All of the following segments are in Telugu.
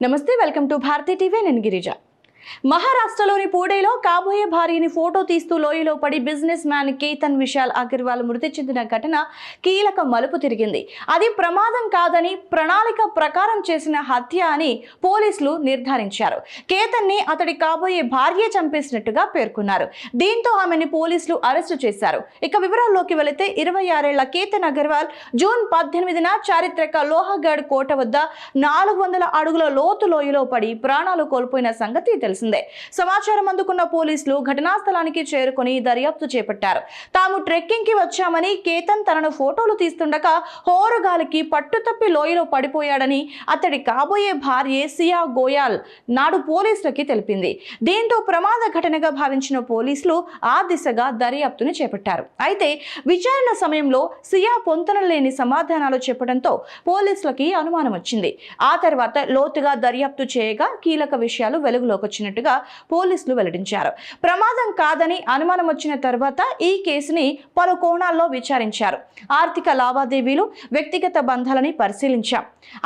నమస్తే, వెల్కమ్ టు భారతీ టీవీ. నేను గిరిజ. మహారాష్ట్రలోని పూణేలో కాబోయే భార్యని ఫోటో తీస్తూ లోయలో పడి బిజినెస్ మ్యాన్ కేతన్ విశాల్ అగర్వాల్ మృతి చెందిన ఘటన కీలక మలుపు తిరిగింది. అది ప్రమాదం కాదని, ప్రణాళిక ప్రకారం చేసిన హత్య అని పోలీసులు నిర్ధారించారు. కేతన్ ని అతడి కాబోయే భార్య చంపేసినట్టుగా పేర్కొన్నారు. దీంతో ఆమెని పోలీసులు అరెస్టు చేశారు. ఇక వివరాల్లోకి వెళితే 26 ఏళ్ల కేతన్ అగర్వాల్ జూన్ 18న చారిత్రక లోహగఢ్ కోట వద్ద 400 అడుగుల లోతు లోయలో పడి ప్రాణాలు కోల్పోయిన సంగతి తెలిసిందే. సమాచారం అందుకున్న పోలీసులు ఘటనా స్థలానికి చేరుకొని దర్యాప్తు చేపట్టారు. తాము ట్రెక్కింగ్ కి వచ్చామని, కేతన్ తనను ఫోటోలు తీస్తుండగా హోరుగాలికి పట్టుతప్పి లోయలో పడిపోయాడని అతడి కాబోయే భార్య సియా గోయల్ నాడు పోలీసులకి తెలిపింది. దీంతో ప్రమాద ఘటనగా భావించిన పోలీసులు ఆ దిశగా దర్యాప్తును చేపట్టారు. అయితే విచారణ సమయంలో సియా పొంతనలేని సమాధానాలు చెప్పడంతో పోలీసులకి అనుమానం వచ్చింది. ఆ తర్వాత లోతుగా దర్యాప్తు చేయగా కీలక విషయాలు వెలుగులోకి వచ్చినట్టుగా పోలీసులు వెల్లడించారు. ప్రమాదం కాదని అనుమానం వచ్చిన తర్వాత ఈ కేసుని పలు కోణాల్లో విచారించారు. ఆర్థిక లావాదేవీలు, వ్యక్తిగత బంధాలని పరిశీలించాం.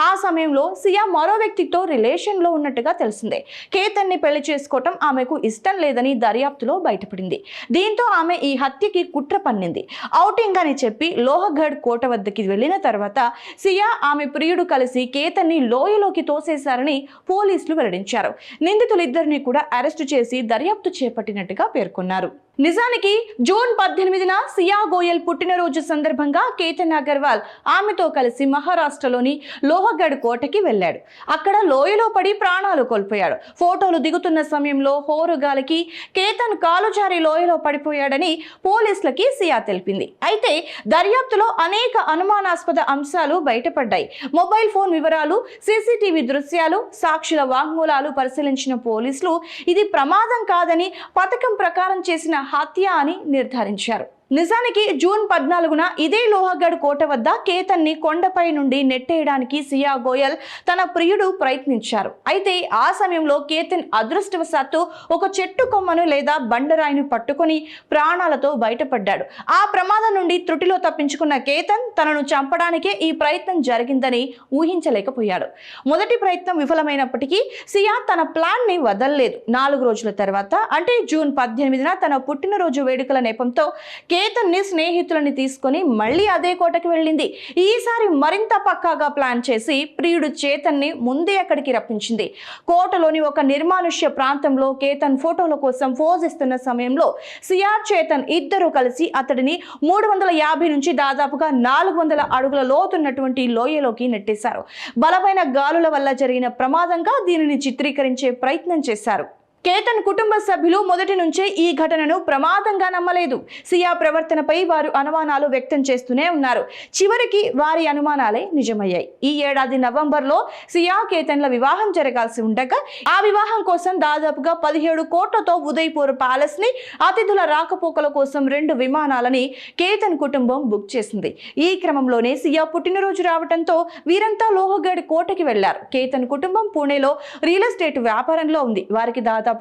ఆ సమయంలో సియా మరో వ్యక్తితో రిలేషన్ లో ఉన్నట్టుగా తెలిసిందే. కేతన్ ని పెళ్లి చేసుకోవటం ఆమెకు ఇష్టం లేదని దర్యాప్తులో బయటపడింది. దీంతో ఆమె ఈ హత్యకి కుట్ర పన్నింది. ఔటింగ్ అని చెప్పి లోహగఢ్ కోట వద్దకి వెళ్లిన తర్వాత సియా, ఆమె ప్రియుడు కలిసి కేతన్ ని లోయలోకి తోసేశారని పోలీసులు వెల్లడించారు. నిందితులిద్దరిని కూడా అరెస్టు చేసి దర్యాప్తు చేపట్టినట్టుగా పేర్కొన్నారు. నిజానికి జూన్ 18న సియా గోయల్ పుట్టినరోజు సందర్భంగా కేతన్ అగర్వాల్ ఆమెతో కలిసి మహారాష్ట్రలోని లోహగఢ్ కోటకి వెళ్ళాడు. అక్కడ లోయలో పడి ప్రాణాలు కోల్పోయాడు. ఫోటోలు దిగుతున్న సమయంలో హోరుగాలికి కేతన్ కాలు జారి లోయలో పడిపోయాడని పోలీసులకి సియా తెలిపింది. అయితే దర్యాప్తులో అనేక అనుమానాస్పద అంశాలు బయటపడ్డాయి. మొబైల్ ఫోన్ వివరాలు, సీసీటీవీ దృశ్యాలు, సాక్షుల వాంగ్మూలాలు పరిశీలించిన పోలీసులు ఇది ప్రమాదం కాదని, పథకం ప్రకారం చేసిన హత్య అని నిర్ధారించారు. నిజానికి జూన్ 14న ఇదే లోహగఢ్ కోట వద్ద కేతన్ ని కొండపై నుండి నెట్టేయడానికి సియా గోయల్ తన ప్రియుడు ప్రయత్నించారు. అయితే ఆ సమయంలో కేతన్ అదృష్టవశాత్తు ఒక చెట్టు కొమ్మను లేదా బండరాయిని పట్టుకొని ప్రాణాలతో బయటపడ్డాడు. ఆ ప్రమాదం నుండి త్రుటిలో తప్పించుకున్న కేతన్ తనను చంపడానికే ఈ ప్రయత్నం జరిగిందని ఊహించలేకపోయాడు. మొదటి ప్రయత్నం విఫలమైనప్పటికీ సియా తన ప్లాన్ ని వదలలేదు. 4 రోజుల తర్వాత అంటే జూన్ 18న తన పుట్టినరోజు వేడుకల నెపంతో కేతన్ ని స్నేహితులని తీసుకుని మళ్ళీ అదే కోటకి వెళ్ళింది. ఈసారి మరింత పక్కాగా ప్లాన్ చేసి ప్రియుడు చేతన్ ని ముందే అక్కడికి రప్పించింది. కోటలోని ఒక నిర్మానుష్య ప్రాంతంలో కేతన్ ఫోటోల కోసం పోజ్ ఇస్తున్న సమయంలో సియా, చేతన్ ఇద్దరు కలిసి అతడిని 350 నుంచి దాదాపుగా 400 అడుగుల లోతున్నటువంటి లోయలోకి నెట్టేశారు. బలమైన గాలుల వల్ల జరిగిన ప్రమాదంగా దీనిని చిత్రీకరించే ప్రయత్నం చేశారు. కేతన్ కుటుంబ సభ్యులు మొదటి నుంచే ఈ ఘటనను ప్రమాదంగా నమ్మలేదు. సియా ప్రవర్తనపై వారు అనుమానాలు వ్యక్తం చేస్తూనే ఉన్నారు. చివరికి వారి అనుమానాలే నిజమయ్యాయి. ఈ ఏడాది నవంబర్లో సియా, కేతన్ల వివాహం జరగాల్సి ఉండగా ఆ వివాహం కోసం దాదాపుగా 17 కోట్లతో ఉదయ్పూర్ ప్యాలెస్ ని, అతిథుల రాకపోకల కోసం 2 విమానాలని కేతన్ కుటుంబం బుక్ చేసింది. ఈ క్రమంలోనే సియా పుట్టినరోజు రావడంతో వీరంతా లోహగఢ్ కోటకి వెళ్లారు. కేతన్ కుటుంబం పూణేలో రియల్ ఎస్టేట్ వ్యాపారంలో ఉంది. వారికి దాదాపుగా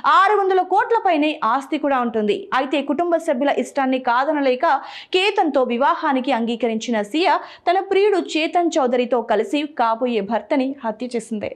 600 కోట్లపైనే ఆస్తి కూడా ఉంటుంది. అయితే కుటుంబ సభ్యుల ఇష్టాన్ని కాదనలేక కేతన్ తో వివాహానికి అంగీకరించిన సియా తన ప్రియుడు చేతన్ చౌదరితో కలిసి కాబోయే భర్తని హత్య చేసింది.